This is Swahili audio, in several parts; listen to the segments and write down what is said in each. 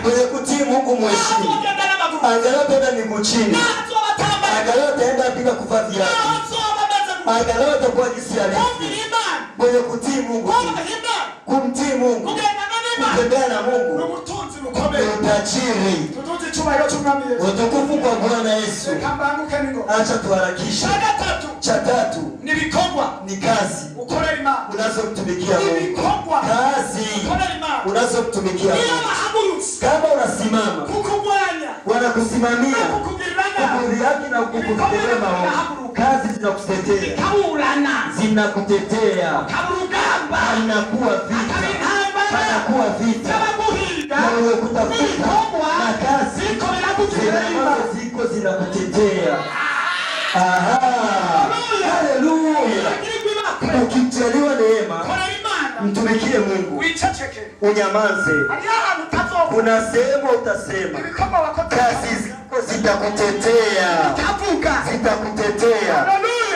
Mwenye kutii Mungu mheshimu. Angalau tena miguu chini. Angalau taenda bila kuvaa viatu. Angalau takuwa jinsi alivyo. Mwenye kutii Mungu. Kumtii Mungu. Kutembea na Mungu. Utajiri. Utukufu kwa Bwana Yesu. Acha tuharakisha. Cha tatu ni kazi unazomtumikia Mungu. Kazi unazomtumikia Mungu. Kama unasimama wanakusimamia kukudhihaki na kukutetea maovu, kazi zinakutetea, zinakutetea, anakuwa vita na wewe kutafuta na kazi ziko zinakutetea. Haleluya. Ukijaliwa neema, mtumikie Mungu, unyamaze. Kuna sehemu utasema, kazi ziko zitakutetea,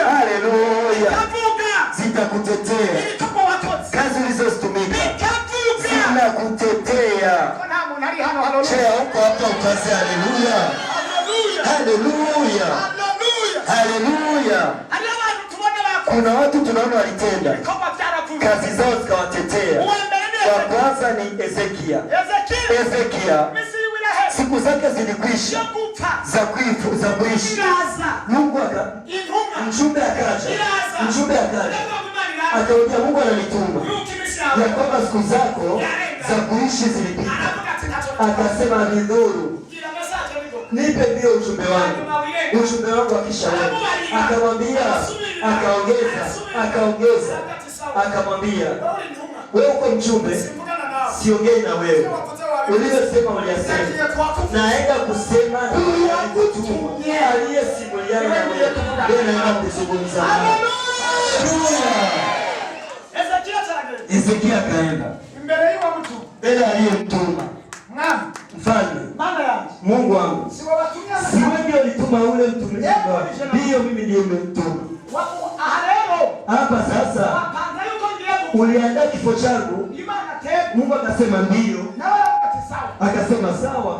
haleluya, zitakutetea. Kazi ulizozitumika zinakutetea. Chea huko hapa ukaze. Haleluya, haleluya, haleluya. Kuna watu tunaona walitenda kazi zao zikawatetea. Wa kwanza ni Ezekia. Siku zake zilikwisha za kuishi. Mungu mjumbe akaja akaongea. Mungu ananituma ya kwamba siku zako za kuishi zilipita. Akasema vidhuru, nipe ndio ujumbe wangu akishauri. Akamwambia, akaongeza akamwambia, wewe uko mjumbe, siongei na wewe. Uliyosema uliyasema, naenda kusema na aliyekutuma, aliyesimuliana na wewe, ndio naenda kuzungumza. Ezekia kaenda mbele aliyemtuma. Mfalme, Mungu wangu, si wewe ulituma ule mtumishi wako? Ndio, mimi ndiye nimemtuma. Hapa sasa uliandaa kifo changu. Mungu akasema ndio. Akasema sawa,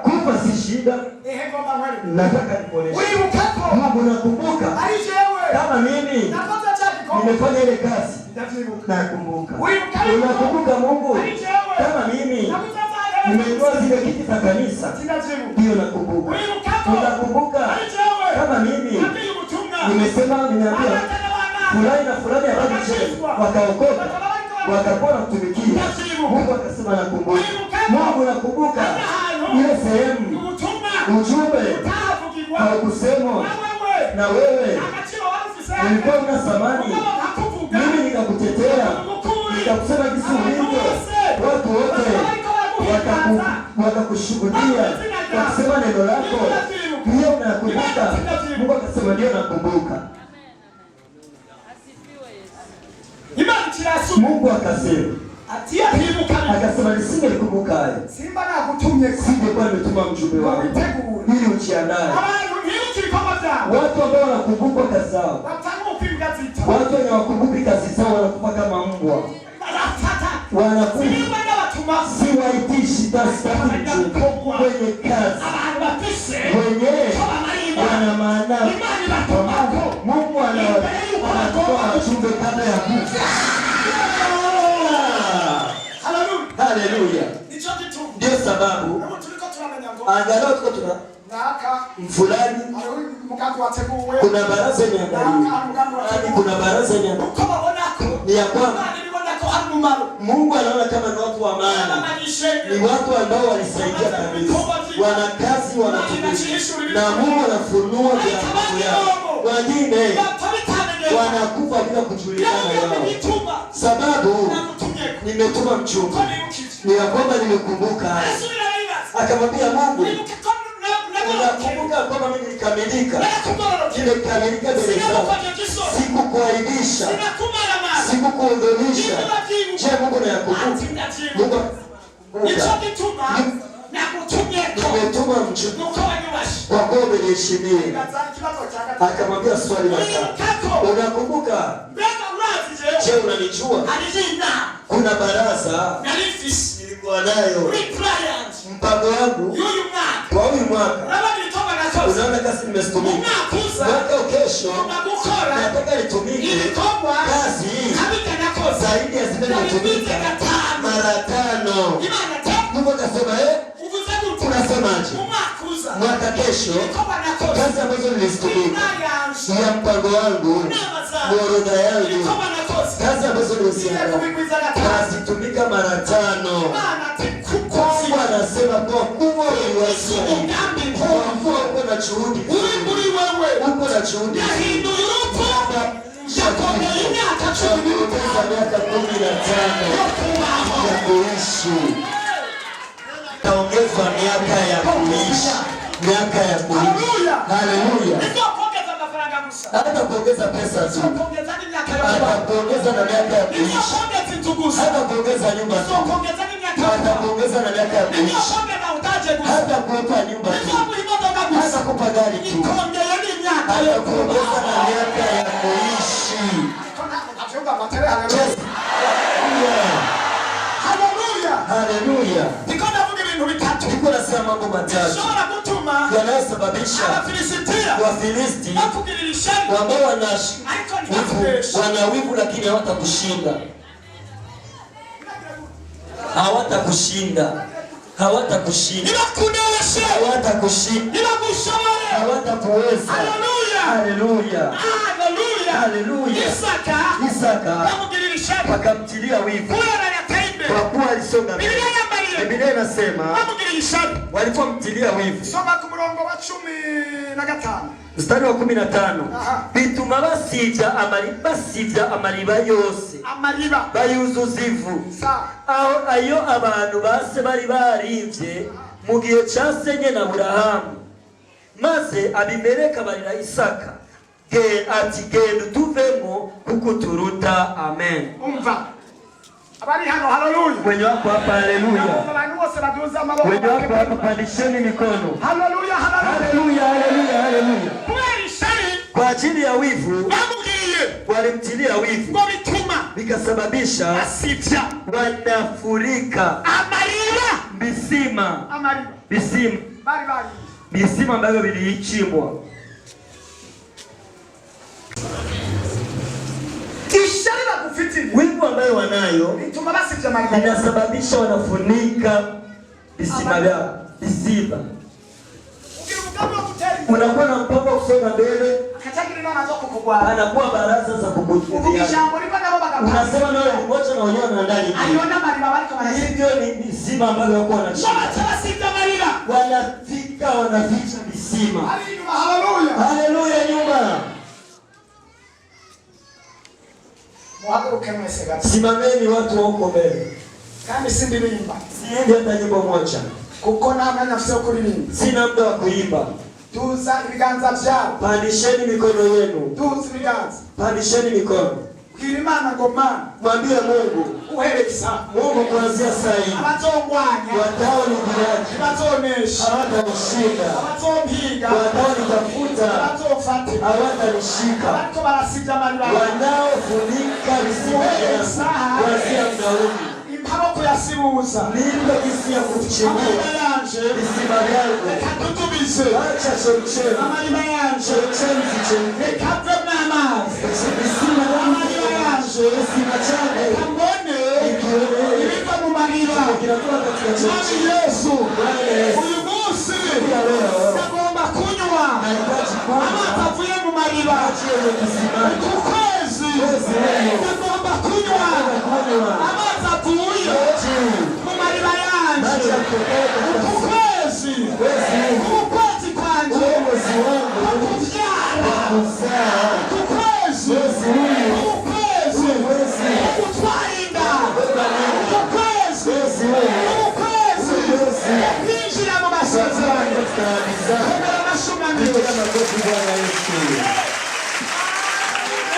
kufa si shida. Nataka nikuoneshe. Mungu, nakumbuka kama mimi nimefanya ile kazi. Nakumbuka. Unakumbuka Mungu kama mimi nimeinua zile kiti za kanisa? Ndio, nakumbuka. Unakumbuka kama mimi nimesema, nimeambia fulani na fulani hawajacheza wakaokoka wakapona kutumikia Mungu? Akasema nakumbuka. Mungu, nakumbuka ile sehemu ujumbe haukusemwa na wewe, ulikuwa una thamani, mimi nikakutetea, nikakusema jinsi ulivyo, watu wote wakakushuhudia wakisema neno lako. Hiyo unakumbuka? Mungu akasema ndio, nakumbuka. Mungu akasema nisingelikumbuka hayo, singekuwa nimetuma mjumbe wangu ili ujiandae. Watu ambao wanakumbuka kazi zao, watu wenye wakumbuki kazi zao wanakufa kama mbwa, wanakufa. Siwaitishi tasitaki kwenye kazi, wenye wana maana. Mungu anatoa wajumbe kabla ya kufa. Haleluya. Ndio sababu angalau tuko tuna mfulani, kuna baraza imeandaliwa, kuna baraza imeandaliwa. Ni ya kwamba Mungu anaona kama ni watu wa maana, ni watu ambao walisaidia kabisa, wana kazi, wanatumishi, na Mungu anafunua vitu yao. Wengine wanakufa bila kujulikana wao, sababu nimetuma mchumba, ni ya kwamba nimekumbuka. Akamwambia Mungu, unakumbuka kwamba mimi nilikamilika, nimekamilika mbele zako, sikukuaibisha, sikukuondosha. Je, Mungu anayakumbuka? Mungu nimetuma mchumba kwa kuwa umeniheshimia. Akamwambia swali la tatu, unakumbuka? Je, unanijua? Kuna baraza nilikuwa nayo. Mpango wangu kwa huyu mwaka. Unaona kasi nimesitumika. Mwaka kesho nataka nitumike kazi zaidi ya zile nitumika mara 5. Mungu akasema unasemaje? Mwaka kesho kazi ambazo nilizitumika ya mpango wangu, orodha yangu, kazi ambazo niliziandaa nazitumika mara 5. Mungu anasema kwa kuwa uliwasema uko na juhudi, uko na juhudi miaka 15 ya kuishi, taongezwa miaka ya kuishi, miaka ya kuishi. Haleluya! Hata kuongeza pesa tu, hata kuongeza na miaka ya kuishi, hata kuongeza nyumba tu, hata kuongeza na miaka ya kuishi, hata kupa nyumba tu, hata kupa gari tu, hata kuongeza na miaka ya kuishi. Haleluya! Niko nasema mambo matatu yanayosababisha Wafilisti ambao wana wivu lakini hawatakushinda. Hawatakushinda. Hawatakushinda. Hawatakushinda. Hawatakuweza. Haleluya. Haleluya. Isaka wakamtilia wivu kwa kuwa alisonga mbele. Biblia inasema walipomtilia wivu. Soma ku murongo wa 15. Mstari wa 15. Bituma basivya amariba yose. Amariba bayuzuza ivu. Aho ayo abantu base bari barivye mu gihe casenye na Aburahamu. Maze Abimeleki barira Isaka. Ati genda tuvemo kuko turuta. Amen. Umva. Habari hano, haleluya. Wenye wako hapa, haleluya. Abantu bose baduza maboko. Wenye wako hapa pandisheni mikono. Haleluya, haleluya. Haleluya, haleluya. Kwa ajili ya wivu bamubwiye walimtilia wivu ngo bituma vikasababisha asivya wanafurika amarira bisima. Amarira bisima bari bisima ambavyo vilichimbwa. Wivu ambayo wanayo inasababisha wanafunika visima vyao. Visima. Unakuwa na mpango wa kusonga mbele, anakuwa baraza za kukutulia. Unasema na wewe ngoja na wenyewe na ndani. Hivyo ni visima ambavyo wako wanachimba. Wanaficha visima. Haleluya. Haleluya nyuma. Simameni watu wako mbele. Kandi sindirimba. Siende hata nyimbo moja. Kuko namna nafsi kuririmba. Sina muda wa kuimba. Tuza ibiganza vyao. Pandisheni mikono yenu. Tuza ibiganza. Pandisheni mikono. Kirimana ngoma. Mwambie Mungu. Uhelekisa. Mungu kuanzia sasa hivi. Abatongwanya. Watao ni kiraji. Abatonesha. Hawatanishika. Abatompiga. Watao nitafuta. Abatofate. Hawatanishika. Abato barasija malira. Wanaofunika visima vyangu. Kuanzia muda huu. Impamoko yasibuza. Nililo kisia kuchimbua. Visima vyangu. Katutubize. Acha chemchemi. Amaliba yanje. Chemchemi zichemke. Kapre mamazi. Visima amaliba yanje. Visima chane. Kambone. Ikione. Ilipa mumaliba. Kinatoka katika chemchemi. Yesu. Yes. Uyu musi. Leo. Nagomba kunywa. Nahitaji kunywa. Amatavuye mu mariba. Achie kisimani. Kukwezi. Nagomba kunywa. Amatavuye. Mu mariba yanje. Kukwezi. Kukwezi kwanje. Kukuvyara. Kukwezi. Kukwezi. Kutwarinda. Kukwezi. Kukwezi. Kwinjira mu masezerano. Komera amashumani.